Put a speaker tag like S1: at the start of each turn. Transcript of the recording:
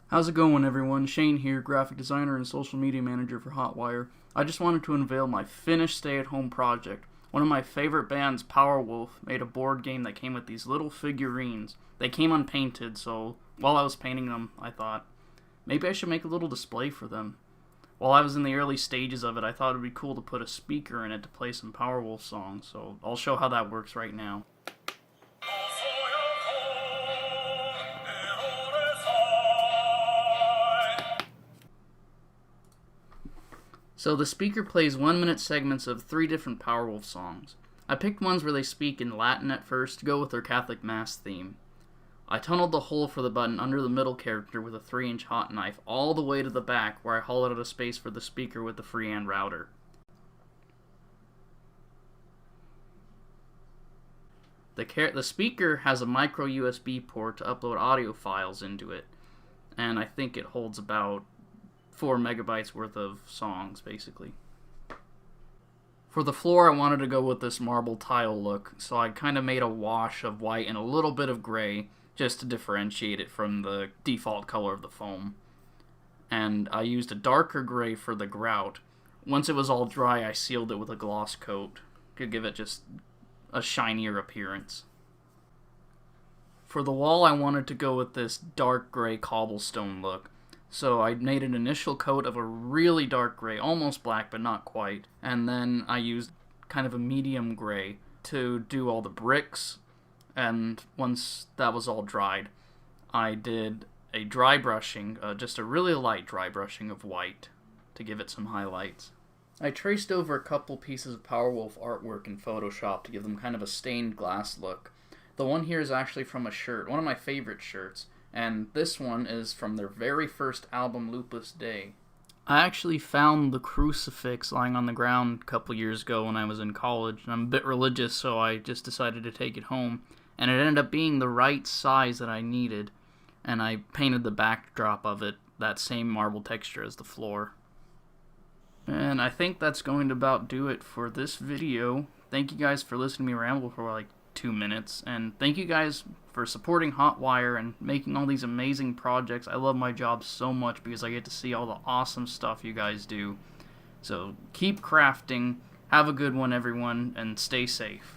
S1: How's it going, everyone? Shane here, graphic designer and social media manager for Hotwire. I just wanted to unveil my finished stay-at-home project. One of my favorite bands, POWERWOLF, made a board game that came with these little figurines. They came unpainted, so while I was painting them, I thought, maybe I should make a little display for them. While I was in the early stages of it, I thought it would be cool to put a speaker in it to play some POWERWOLF songs, so I'll show how that works right now. So the speaker plays 1-minute segments of 3 different POWERWOLF songs. I picked ones where they speak in Latin at first to go with their Catholic Mass theme. I tunneled the hole for the button under the middle character with a 3-inch hot knife all the way to the back, where I hollowed out a space for the speaker with the freehand router. The speaker has a micro USB port to upload audio files into it, and I think it holds about 4 megabytes worth of songs, basically. For the floor, I wanted to go with this marble tile look, so I kind of made a wash of white and a little bit of gray just to differentiate it from the default color of the foam. And I used a darker gray for the grout. Once it was all dry, I sealed it with a gloss coat to give it just a shinier appearance. For the wall, I wanted to go with this dark gray cobblestone look. So I made an initial coat of a really dark gray, almost black but not quite, and then I used kind of a medium gray to do all the bricks, and once that was all dried, I did a dry brushing, just a really light dry brushing of white to give it some highlights. I traced over a couple pieces of POWERWOLF artwork in Photoshop to give them kind of a stained glass look. The one here is actually from a shirt, one of my favorite shirts, and this one is from their very first album, Lupus Day. I actually found the crucifix lying on the ground a couple years ago when I was in college, and I'm a bit religious, so I just decided to take it home, and it ended up being the right size that I needed, and I painted the backdrop of it that same marble texture as the floor. And I think that's going to about do it for this video. Thank you guys for listening to me ramble for like 2 minutes, and thank you guys for supporting Hotwire and making all these amazing projects. I love my job so much because I get to see all the awesome stuff you guys do. So keep crafting, have a good one everyone, and stay safe.